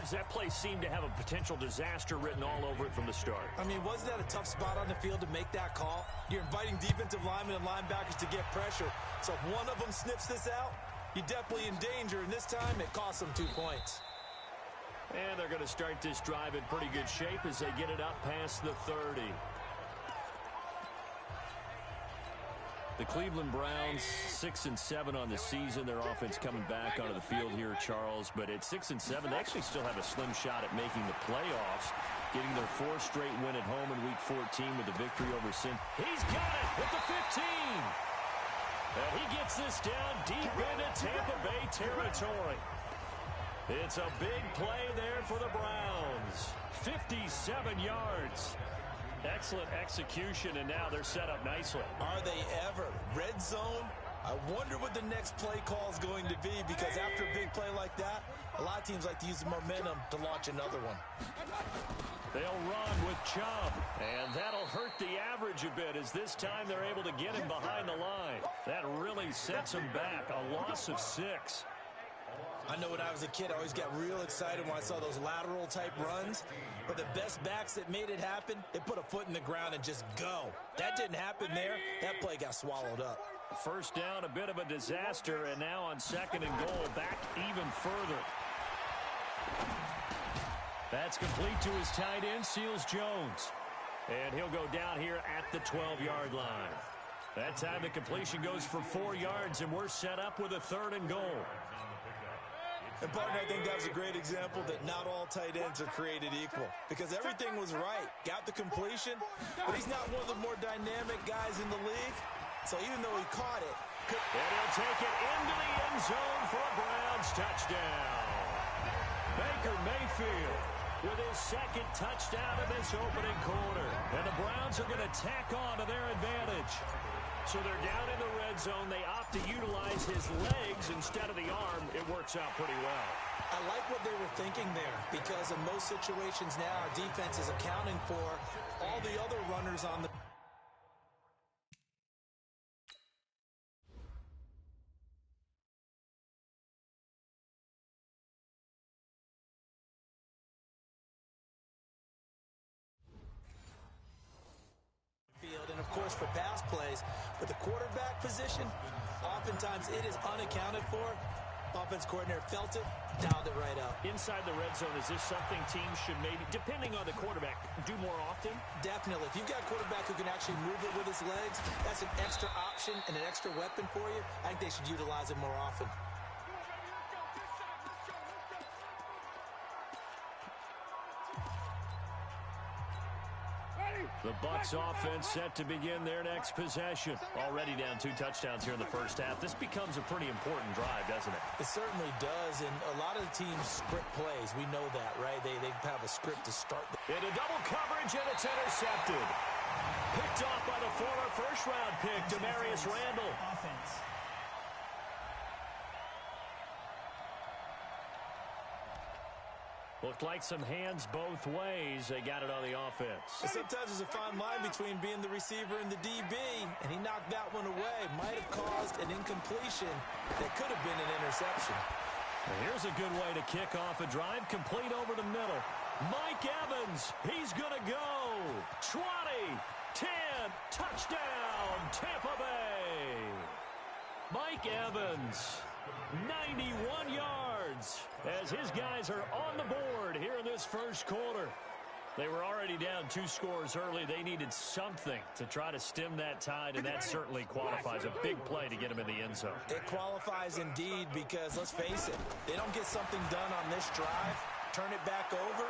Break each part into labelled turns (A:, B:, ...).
A: words, that play seemed to have a potential disaster written all over it from the start.
B: I mean, wasn't that a tough spot on the field to make that call? You're inviting defensive linemen and linebackers to get pressure. So if one of them sniffs this out, you're definitely in danger, and this time it costs them 2 points.
A: And they're going to start this drive in pretty good shape as they get it up past the 30. The Cleveland Browns, 6-7 on the season. Their offense coming back onto the field here, Charles. But at 6-7, they actually still have a slim shot at making the playoffs, getting their 4th straight win at home in Week 14 with the victory over Sin. He's got it at the 15. And he gets this down deep into Tampa Bay territory. It's a big play there for the Browns. 57 yards. Excellent execution, and now they're set up nicely.
B: Are they ever? Red zone? I wonder what the next play call is going to be, because after a big play like that, a lot of teams like to use the momentum to launch another one.
A: They'll run with Chubb, and that'll hurt the average a bit as this time they're able to get him behind the line. That really sets him back, a loss of 6.
B: I know when I was a kid, I always got real excited when I saw those lateral-type runs. But the best backs that made it happen, they put a foot in the ground and just go. That didn't happen there. That play got swallowed up.
A: First down, a bit of a disaster, and now on 2nd and goal, back even further. That's complete to his tight end, Seals Jones. And he'll go down here at the 12-yard line. That time the completion goes for 4 yards, and we're set up with a 3rd and goal.
B: And, partner, I think that was a great example that not all tight ends are created equal, because everything was right. Got the completion, but he's not one of the more dynamic guys in the league. So even though he caught it.
A: And he'll take it into the end zone for a Browns touchdown. Baker Mayfield with his 2nd touchdown in this opening quarter. And the Browns are going to tack on to their advantage. So they're down in the red zone. They opt to utilize his legs instead of the arm. It works out pretty well.
B: I like what they were thinking there, because in most situations now, our defense is accounting for all the other runners on the field, and of course for pass plays. But the quarterback position, oftentimes it is unaccounted for. Offense coordinator felt it, dialed it right out.
A: Inside the red zone, is this something teams should maybe, depending on the quarterback, do more often?
B: Definitely. If you've got a quarterback who can actually move it with his legs, that's an extra option and an extra weapon for you. I think they should utilize it more often.
A: The Bucs offense set to begin their next possession. Already down 2 touchdowns here in the first half. This becomes a pretty important drive, doesn't it?
B: It certainly does, and a lot of the teams script plays. We know that, right? They have a script to start.
A: Into double coverage, and it's intercepted. Picked off by the former first-round pick, Demarius Randall.
C: Offense.
A: Looked like some hands both ways. They got it on the offense.
B: And sometimes there's a fine line between being the receiver and the DB, and he knocked that one away. Might have caused an incompletion that could have been an interception.
A: And here's a good way to kick off a drive, complete over the middle. Mike Evans, he's going to go. 20, 10, touchdown, Tampa Bay. Mike Evans, 91 yards, as his guys are on the board here in this first quarter. They were already down 2 scores early. They needed something to try to stem that tide, and that certainly qualifies. A big play to get them in the end zone.
B: It qualifies indeed, because let's face it, they don't get something done on this drive, turn it back over,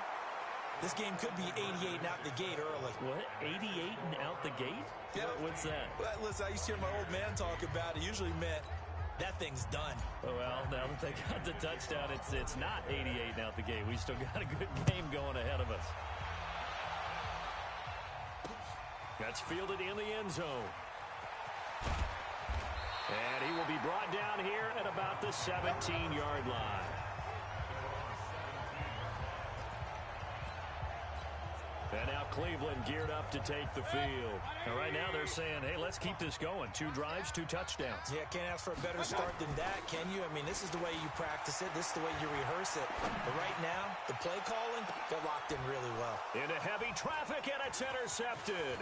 B: this game could be 88 and out the gate early.
A: What? 88 and out the gate?
B: Yeah.
A: What's that?
B: Well, listen, I used to hear my old man talk about it. Usually meant that thing's done.
A: Oh, well, now that they got the touchdown, it's not 88 and out the gate. We still got a good game going ahead of us. That's fielded in the end zone. And he will be brought down here at about the 17-yard line. And now Cleveland geared up to take the field. And right now they're saying, hey, let's keep this going. 2 drives, 2 touchdowns.
B: Yeah, can't ask for a better start than that, can you? I mean, this is the way you practice it. This is the way you rehearse it. But right now, the play calling, they're locked in really well.
A: Into heavy traffic, and it's intercepted.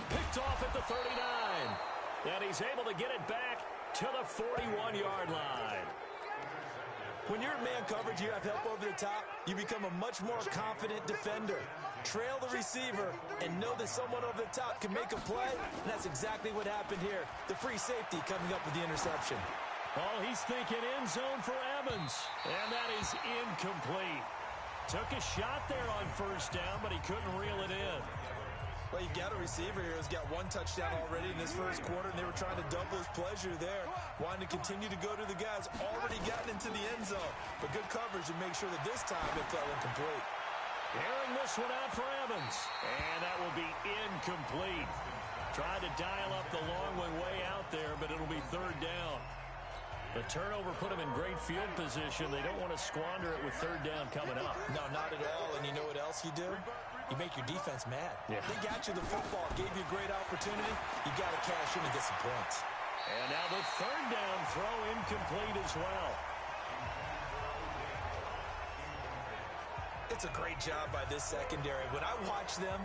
A: Picked off at the 39. And he's able to get it back to the 41-yard line.
B: When you're in man coverage, you have help over the top, you become a much more confident defender. Trail the receiver and know that someone over the top can make a play, and that's exactly what happened here. The free safety coming up with the interception.
A: Oh, he's thinking end zone for Evans, and that is incomplete. Took a shot there on first down, but he couldn't reel it in.
B: Well, you got a receiver here who's got one touchdown already in this first quarter, and they were trying to double his pleasure there, wanting to continue to go to the guys already gotten into the end zone. But good coverage to make sure that this time it fell incomplete.
A: Airing this one out for Evans, and that will be incomplete. Tried to dial up the long one way out there, but it'll be third down. The turnover put them in great field position. They don't want to squander it with third down coming up.
B: No, not at all. And you know what else you do? You make your defense mad.
A: Yeah.
B: They got you the football, gave you a great opportunity. You got to cash in and get some points.
A: And now the third down throw incomplete as well.
B: It's a great job by this secondary. When I watch them,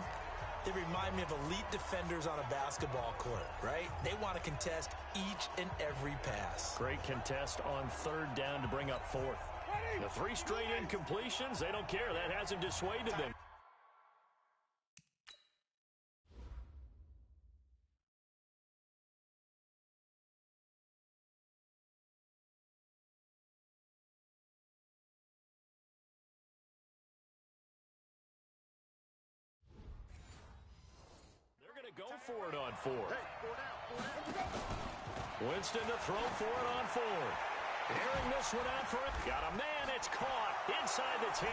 B: they remind me of elite defenders on a basketball court, right? They want to contest each and every pass.
A: Great contest on third down to bring up fourth. The 3 straight incompletions, they don't care. That hasn't dissuaded them. Go for it on fourth. Winston to throw for it on fourth. Airing this one out for it. Got a man. It's caught inside the 10.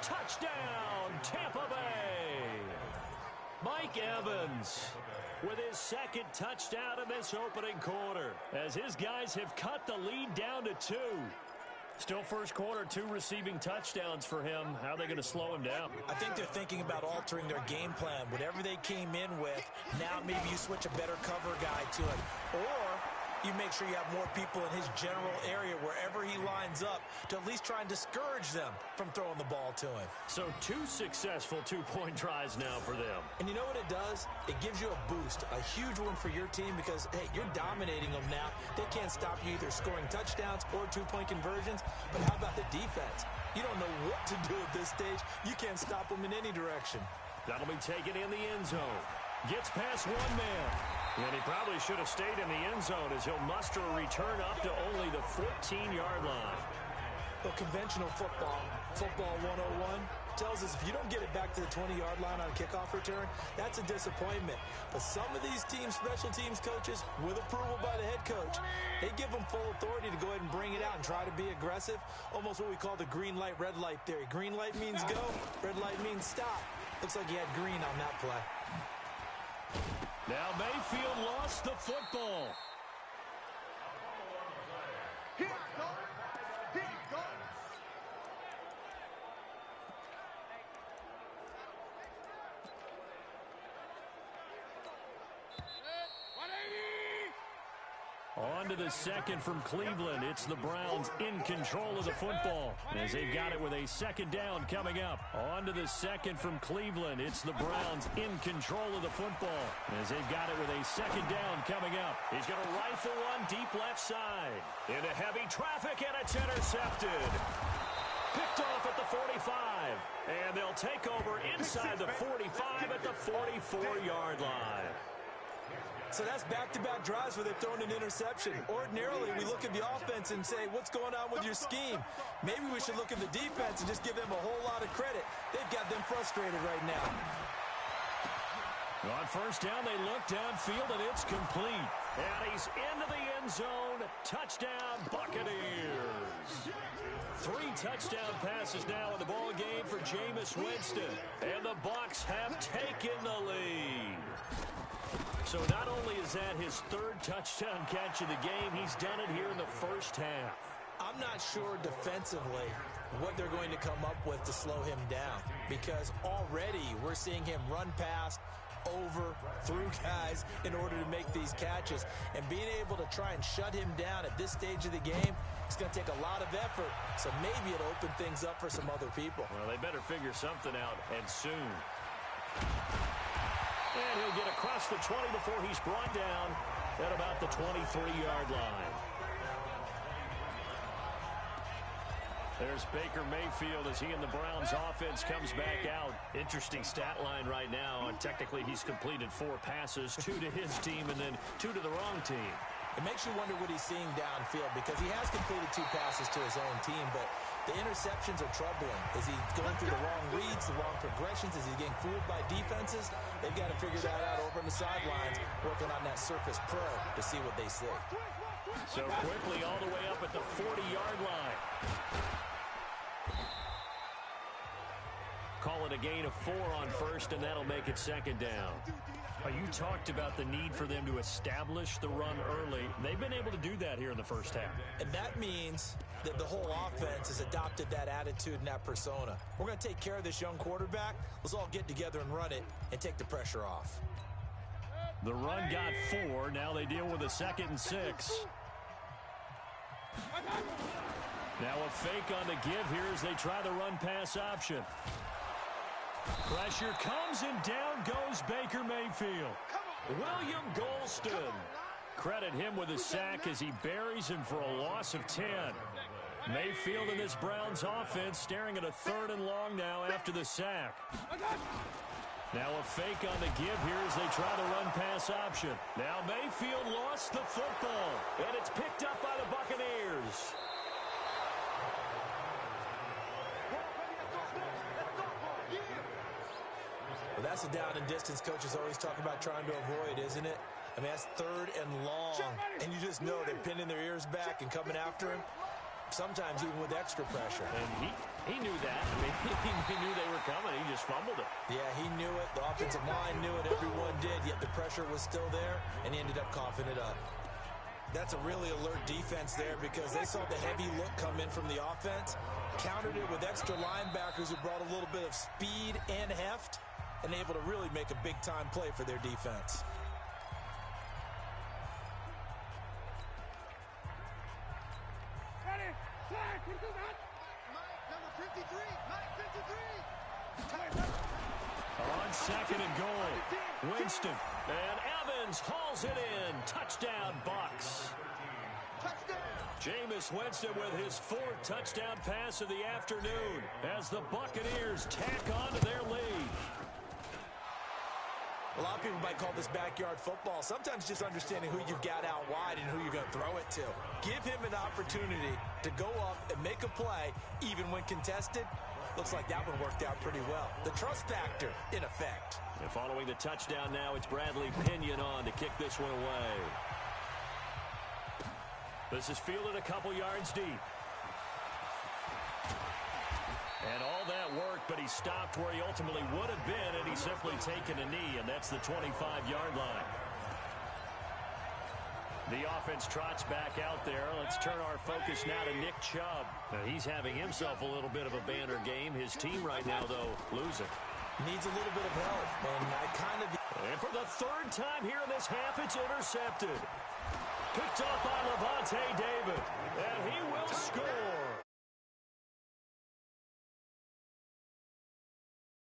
A: Touchdown, Tampa Bay. Mike Evans with his second touchdown in this opening quarter, as his guys have cut the lead down to 2. Still first quarter, 2 receiving touchdowns for him. How are they going to slow him down?
B: I think they're thinking about altering their game plan. Whatever they came in with, now maybe you switch a better cover guy to it. Or you make sure you have more people in his general area wherever he lines up to at least try and discourage them from throwing the ball to him.
A: So 2 successful 2-point tries now for them.
B: And you know what it does? It gives you a boost, a huge one for your team because, hey, you're dominating them now. They can't stop you either scoring touchdowns or 2-point conversions. But how about the defense? You don't know what to do at this stage. You can't stop them in any direction.
A: That'll be taken in the end zone. Gets past one man. And he probably should have stayed in the end zone as he'll muster a return up to only the 14-yard line.
B: Well, conventional football 101, tells us if you don't get it back to the 20-yard line on a kickoff return, that's a disappointment. But some of these teams, special teams coaches, with approval by the head coach, they give them full authority to go ahead and bring it out and try to be aggressive, almost what we call the green light, red light theory. Green light means go, red light means stop. Looks like he had green on that play.
A: Now Mayfield lost the football. On to the second from Cleveland. It's the Browns in control of the football as they've got it with a second down coming up. On to the second from Cleveland. It's the Browns in control of the football as they've got it with a second down coming up. He's going to rifle one deep left side. Into heavy traffic, and it's intercepted. Picked off at the 45. And they'll take over inside the 45 at the 44-yard line.
B: So that's back-to-back drives where they've thrown an interception. Ordinarily, we look at the offense and say, what's going on with your scheme? Maybe we should look at the defense and just give them a whole lot of credit. They've got them frustrated right now.
A: On first down, they look downfield, and it's complete. And he's into the end zone. Touchdown, Buccaneers. 3 touchdown passes now in the ball game for Jameis Winston. And the Bucs have taken the lead. So not only is that his 3rd touchdown catch of the game, he's done it here in the first half.
B: I'm not sure defensively what they're going to come up with to slow him down, because already we're seeing him run past over through guys in order to make these catches. And being able to try and shut him down at this stage of the game, it's going to take a lot of effort. So maybe it'll open things up for some other people.
A: Well, they better figure something out, and soon. And he'll get across the 20 before he's brought down at about the 23-yard line. There's Baker Mayfield as he and the Browns offense comes back out. Interesting stat line right now. And technically, he's completed 4 passes, 2 to his team and then 2 to the wrong team.
B: It makes you wonder what he's seeing downfield because he has completed 2 passes to his own team, but the interceptions are troubling. Is he going through the wrong reads, the wrong progressions? Is he getting fooled by defenses? They've got to figure that out over on the sidelines, working on that Surface Pro to see what they see.
A: So quickly all the way up at the 40-yard line. Call it a gain of 4 on first, and that'll make it second down. You talked about the need for them to establish the run early. They've been able to do that here in the first half.
B: And that means that the whole offense has adopted that attitude and that persona. We're going to take care of this young quarterback. Let's all get together and run it and take the pressure off.
A: The run got 4. Now they deal with a 2nd and 6. Now a fake on the give here as they try the run-pass option. Pressure comes, and down goes Baker Mayfield. William Golston. Credit him with a sack as he buries him for a loss of 10. Mayfield and this Browns offense staring at a 3rd and long now after the sack. Now a fake on the give here as they try the run-pass option. Now Mayfield lost the football, and it's picked up by the Buccaneers.
B: Well, that's a down and distance coaches always talk about trying to avoid, isn't it? I mean, that's 3rd and long, and you just know they're pinning their ears back and coming after him, sometimes even with extra pressure.
A: And he knew that. I mean, he knew they were coming. He just fumbled it.
B: Yeah, he knew it. The offensive line knew it. Everyone did, yet the pressure was still there, and he ended up coughing it up. That's a really alert defense there because they saw the heavy look come in from the offense, countered it with extra linebackers who brought a little bit of speed and heft, and able to really make a big-time play for their defense.
A: On 2nd and goal, Winston. And Evans hauls it in. Touchdown, Bucs. Jameis Winston with his 4th touchdown pass of the afternoon as the Buccaneers tack on to their lead.
B: A lot of people might call this backyard football. Sometimes just understanding who you've got out wide and who you're going to throw it to. Give him an opportunity to go up and make a play, even when contested. Looks like that one worked out pretty well. The trust factor, in effect.
A: And following the touchdown now, it's Bradley Pinion on to kick this one away. This is fielded a couple yards deep. And all that worked, but he stopped where he ultimately would have been, and he's simply taken a knee, and that's the 25-yard line. The offense trots back out there. Let's turn our focus now to Nick Chubb. Now, he's having himself a little bit of a banner game. His team right now, though, losing.
B: Needs a little bit of help,
A: And for the 3rd time here in this half, it's intercepted. Picked off by Levante David, and he will score.